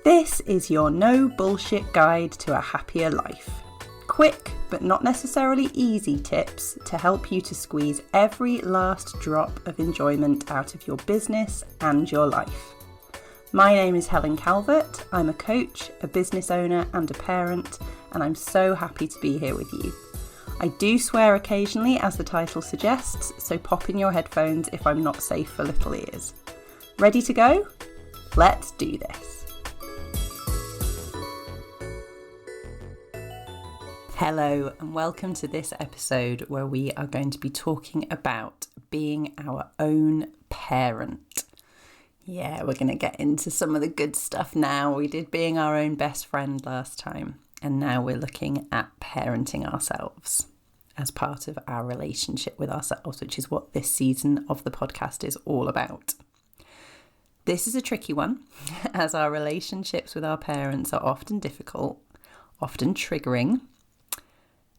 This is your no bullshit guide to a happier life. Quick, but not necessarily easy tips to help you to squeeze every last drop of enjoyment out of your business and your life. My name is Helen Calvert. I'm a coach, a business owner and a parent, and I'm so happy to be here with you. I do swear occasionally, as the title suggests, so pop in your headphones if I'm not safe for little ears. Ready to go? Let's do this. Hello and welcome to this episode where we are going to be talking about being our own parent. Yeah, we're going to get into some of the good stuff now. We did being our own best friend last time, and now we're looking at parenting ourselves as part of our relationship with ourselves, which is what this season of the podcast is all about. This is a tricky one, as our relationships with our parents are often difficult, often triggering,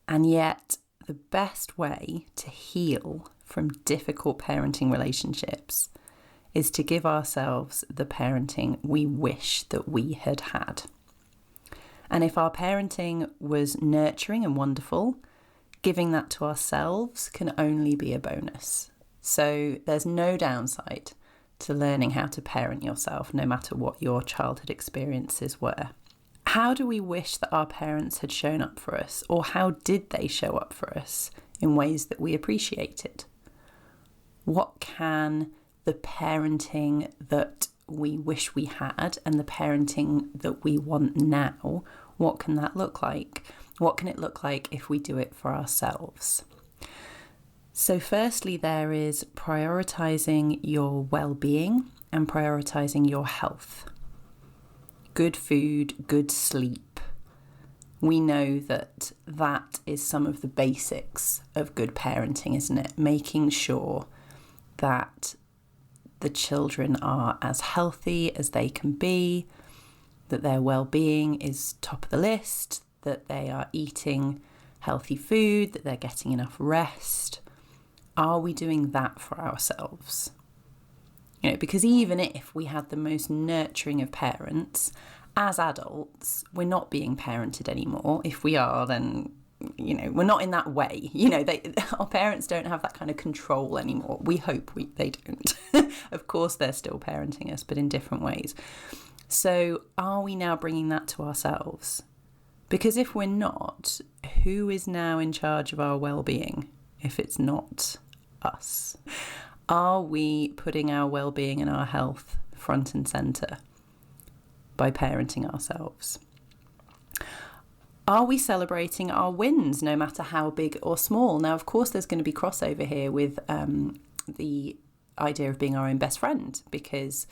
and yet the best way to heal from difficult parenting relationships is to give ourselves the parenting we wish that we had had. And if our parenting was nurturing and wonderful, giving that to ourselves can only be a bonus. So there's no downside to learning how to parent yourself, no matter what your childhood experiences were. How do we wish that our parents had shown up for us, or how did they show up for us in ways that we appreciated? What can the parenting that we wish we had and the parenting that we want now, what can that look like? What can it look like if we do it for ourselves? So firstly, there is prioritizing your well-being and prioritizing your health. Good food, good sleep. We know that that is some of the basics of good parenting, isn't it? Making sure that the children are as healthy as they can be, that their well-being is top of the list, that they are eating healthy food, that they're getting enough rest. Are we doing that for ourselves? You know, because even if we had the most nurturing of parents, as adults, we're not being parented anymore. If we are, then, you know, we're not in that way. You know, our parents don't have that kind of control anymore. We hope they don't. Of course, they're still parenting us, but in different ways. So are we now bringing that to ourselves? Because if we're not, who is now in charge of our well-being if it's not us? Are we putting our well-being and our health front and centre by parenting ourselves? Are we celebrating our wins, no matter how big or small? Now, of course, there's going to be crossover here with the idea of being our own best friend, because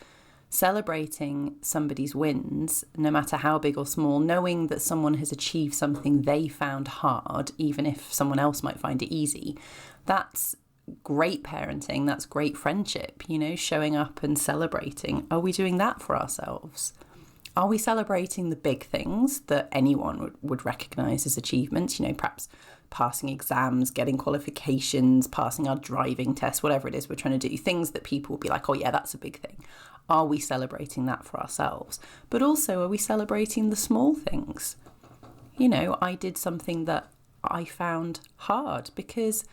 celebrating somebody's wins, no matter how big or small, knowing that someone has achieved something they found hard, even if someone else might find it easy, that's great parenting. That's great friendship, you know, showing up and celebrating. Are we doing that for ourselves? Are we celebrating the big things that anyone would recognise as achievements? You know, perhaps passing exams, getting qualifications, passing our driving test, whatever it is we're trying to do, things that people will be like, oh yeah, that's a big thing. Are we celebrating that for ourselves? But also, are we celebrating the small things? You know, I did something that I found hard, because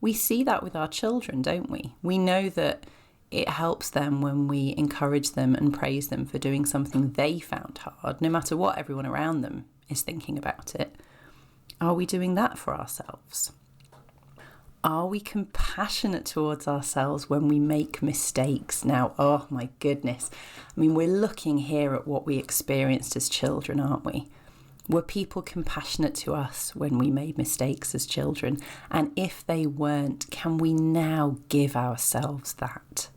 we see that with our children, don't we? We know that it helps them when we encourage them and praise them for doing something they found hard, no matter what everyone around them is thinking about it. Are we doing that for ourselves? Are we compassionate towards ourselves when we make mistakes? Now, oh my goodness. I mean, we're looking here at what we experienced as children, aren't we? Were people compassionate to us when we made mistakes as children? And if they weren't, can we now give ourselves that?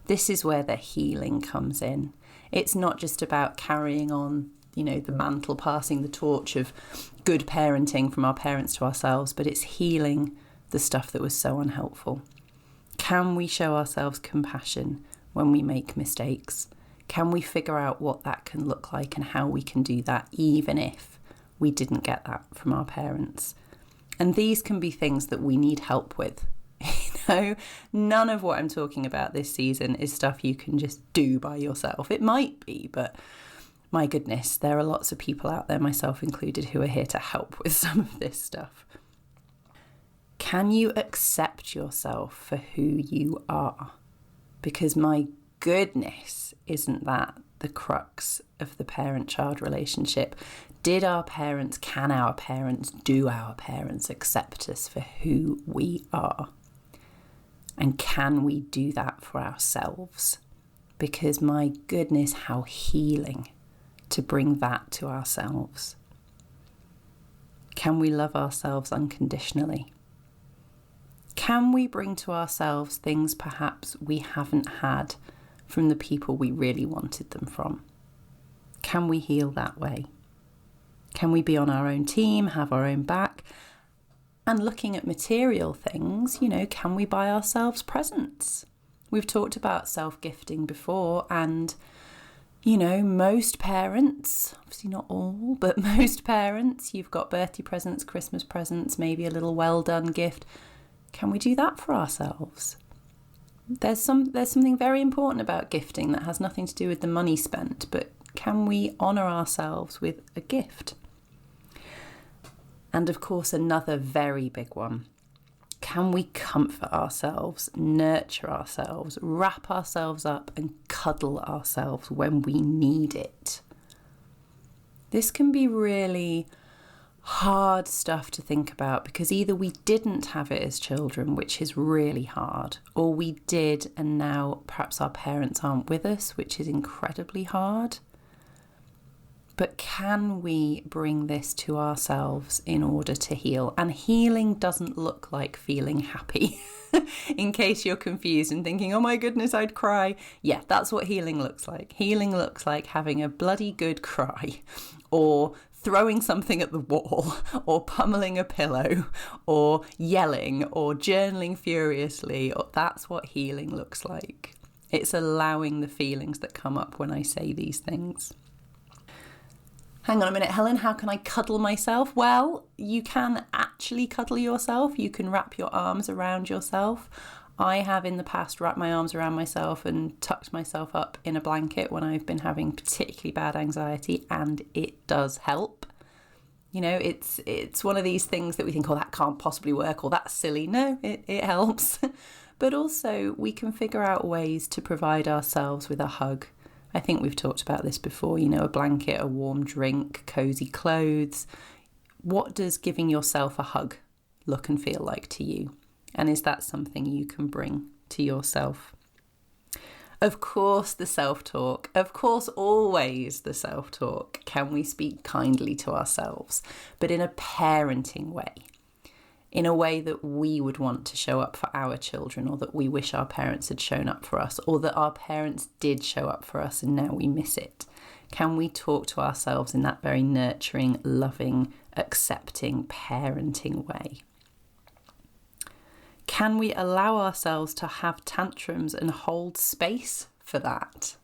This is where the healing comes in. It's not just about carrying on, you know, the mantle, passing the torch of good parenting from our parents to ourselves, but it's healing the stuff that was so unhelpful. Can we show ourselves compassion when we make mistakes? Can we figure out what that can look like and how we can do that, even if we didn't get that from our parents? And these can be things that we need help with. You know, none of what I'm talking about this season is stuff you can just do by yourself. It might be, but my goodness, there are lots of people out there, myself included, who are here to help with some of this stuff. Can you accept yourself for who you are? Because my goodness, isn't that the crux of the parent-child relationship? Do our parents accept us for who we are? And can we do that for ourselves? Because my goodness, how healing to bring that to ourselves. Can we love ourselves unconditionally? Can we bring to ourselves things perhaps we haven't had from the people we really wanted them from? Can we heal that way? Can we be on our own team, have our own back? And looking at material things, can we buy ourselves presents? We've talked about self-gifting before, and most parents, obviously not all, but most parents, you've got birthday presents, Christmas presents, maybe a little well done gift. Can we do that for ourselves? There's something very important about gifting that has nothing to do with the money spent, but can we honour ourselves with a gift? And of course, another very big one. Can we comfort ourselves, nurture ourselves, wrap ourselves up and cuddle ourselves when we need it? This can be really hard stuff to think about, because either we didn't have it as children, which is really hard, or we did and now perhaps our parents aren't with us, which is incredibly hard. But can we bring this to ourselves in order to heal? And healing doesn't look like feeling happy. In case you're confused and thinking, oh my goodness, I'd cry. Yeah, that's what healing looks like. Healing looks like having a bloody good cry, or throwing something at the wall, or pummeling a pillow, or yelling, or journaling furiously. That's what healing looks like. It's allowing the feelings that come up when I say these things. Hang on a minute, Helen, how can I cuddle myself? Well, you can actually cuddle yourself. You can wrap your arms around yourself. I have in the past wrapped my arms around myself and tucked myself up in a blanket when I've been having particularly bad anxiety, and it does help. It's one of these things that we think, oh, that can't possibly work, or that's silly. No, it helps. But also we can figure out ways to provide ourselves with a hug. I think we've talked about this before, a blanket, a warm drink, cosy clothes. What does giving yourself a hug look and feel like to you? And is that something you can bring to yourself? Of course, the self-talk. Of course, always the self-talk. Can we speak kindly to ourselves, but in a parenting way? In a way that we would want to show up for our children, or that we wish our parents had shown up for us, or that our parents did show up for us and now we miss it? Can we talk to ourselves in that very nurturing, loving, accepting, parenting way? Can we allow ourselves to have tantrums and hold space for that?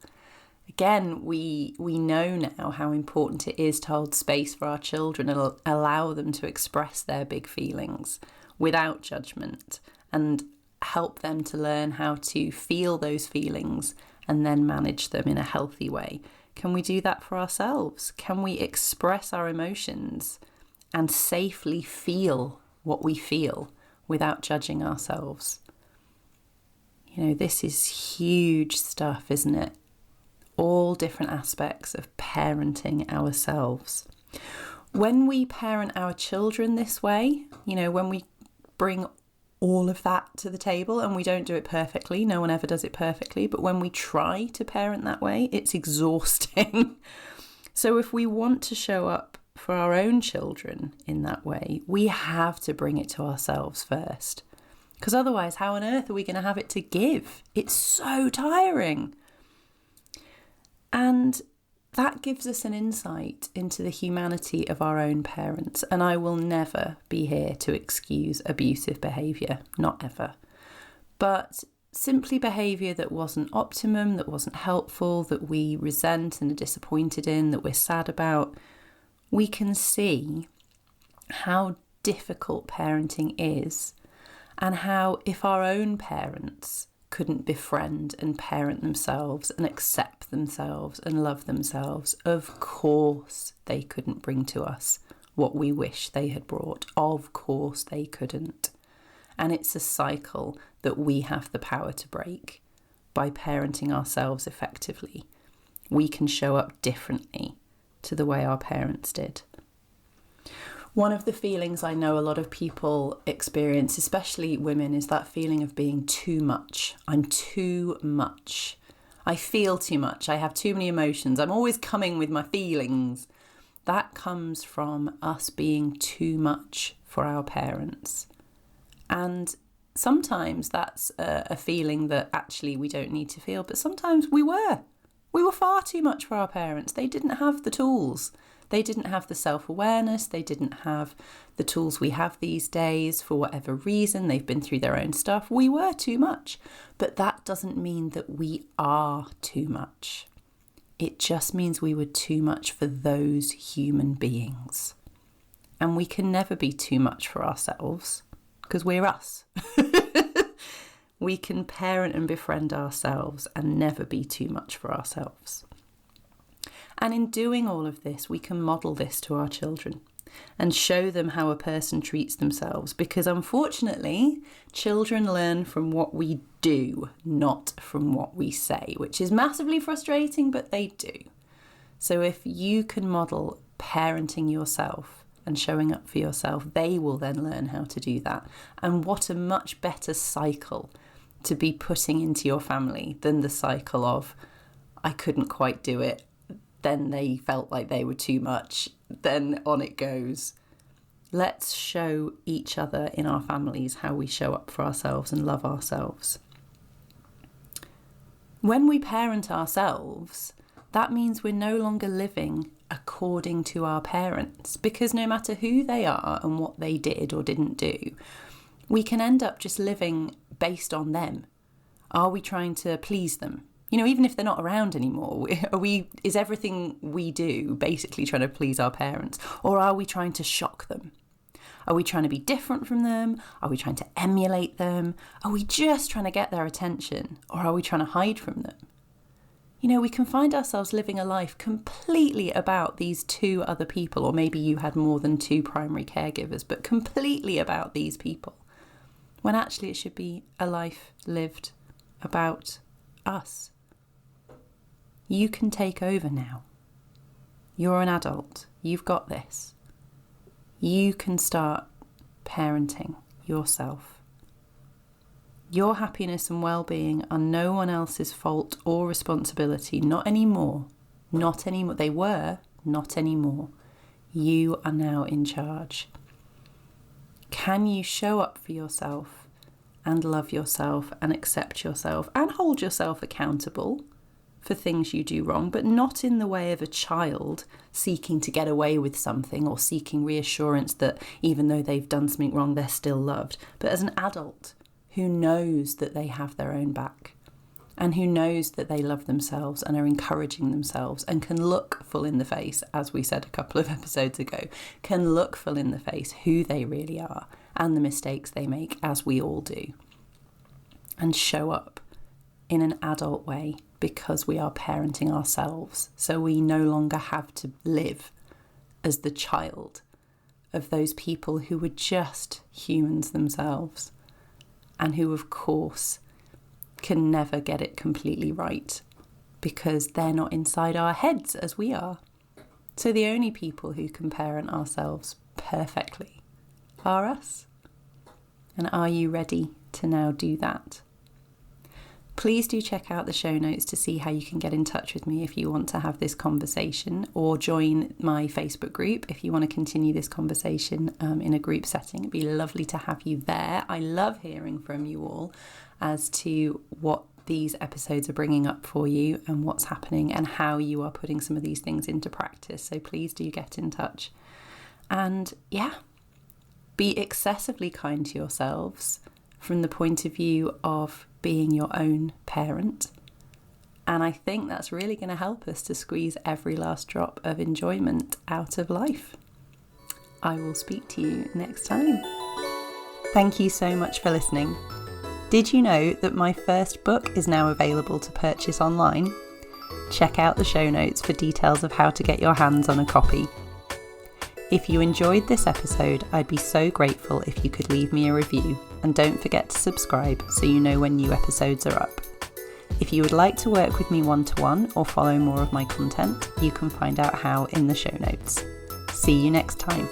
Again, we know now how important it is to hold space for our children and allow them to express their big feelings without judgment, and help them to learn how to feel those feelings and then manage them in a healthy way. Can we do that for ourselves? Can we express our emotions and safely feel what we feel without judging ourselves? This is huge stuff, isn't it? All different aspects of parenting ourselves. When we parent our children this way, when we bring all of that to the table, and we don't do it perfectly, no one ever does it perfectly, but when we try to parent that way, it's exhausting. So if we want to show up for our own children in that way, we have to bring it to ourselves first. Because otherwise, how on earth are we going to have it to give? It's so tiring. And that gives us an insight into the humanity of our own parents. And I will never be here to excuse abusive behaviour, not ever. But simply behaviour that wasn't optimum, that wasn't helpful, that we resent and are disappointed in, that we're sad about, we can see how difficult parenting is, and how if our own parents couldn't befriend and parent themselves and accept themselves and love themselves, of course they couldn't bring to us what we wish they had brought. Of course they couldn't. And it's a cycle that we have the power to break by parenting ourselves effectively. We can show up differently to the way our parents did. One of the feelings I know a lot of people experience, especially women, is that feeling of being too much. I'm too much. I feel too much. I have too many emotions. I'm always coming with my feelings. That comes from us being too much for our parents. And sometimes that's a feeling that actually we don't need to feel, but sometimes we were. We were far too much for our parents. They didn't have the tools. They didn't have the self-awareness. They didn't have the tools we have these days for whatever reason. They've been through their own stuff. We were too much. But that doesn't mean that we are too much. It just means we were too much for those human beings. And we can never be too much for ourselves because we're us. We can parent and befriend ourselves and never be too much for ourselves. And in doing all of this, we can model this to our children and show them how a person treats themselves, because unfortunately, children learn from what we do, not from what we say, which is massively frustrating, but they do. So if you can model parenting yourself and showing up for yourself, they will then learn how to do that. And what a much better cycle to be putting into your family than the cycle of, I couldn't quite do it, then they felt like they were too much, then on it goes. Let's show each other in our families how we show up for ourselves and love ourselves. When we parent ourselves, that means we're no longer living according to our parents, because no matter who they are and what they did or didn't do, we can end up just living based on them. Are we trying to please them? You know, even if they're not around anymore, is everything we do basically trying to please our parents? Or are we trying to shock them? Are we trying to be different from them? Are we trying to emulate them? Are we just trying to get their attention? Or are we trying to hide from them? You know, we can find ourselves living a life completely about these two other people, or maybe you had more than two primary caregivers, but completely about these people, when actually it should be a life lived about us. You can take over now. You're an adult. You've got this. You can start parenting yourself. Your happiness and well-being are no one else's fault or responsibility. Not anymore. Not anymore. They were, not anymore. You are now in charge. Can you show up for yourself and love yourself and accept yourself and hold yourself accountable for things you do wrong, but not in the way of a child seeking to get away with something or seeking reassurance that even though they've done something wrong, they're still loved, but as an adult who knows that they have their own back and who knows that they love themselves and are encouraging themselves and can look full in the face, as we said a couple of episodes ago, can look full in the face who they really are and the mistakes they make, as we all do, and show up in an adult way because we are parenting ourselves. So we no longer have to live as the child of those people who were just humans themselves and who, of course, can never get it completely right because they're not inside our heads as we are. So the only people who can parent ourselves perfectly are us. And are you ready to now do that? Please do check out the show notes to see how you can get in touch with me if you want to have this conversation, or join my Facebook group if you want to continue this conversation in a group setting. It'd be lovely to have you there. I love hearing from you all as to what these episodes are bringing up for you and what's happening and how you are putting some of these things into practice. So please do get in touch. And yeah, be excessively kind to yourselves from the point of view of being your own parent. And I think that's really going to help us to squeeze every last drop of enjoyment out of life. I will speak to you next time. Thank you so much for listening. Did you know that my first book is now available to purchase online? Check out the show notes for details of how to get your hands on a copy. If you enjoyed this episode, I'd be so grateful if you could leave me a review, and don't forget to subscribe so you know when new episodes are up. If you would like to work with me one-to-one or follow more of my content, you can find out how in the show notes. See you next time.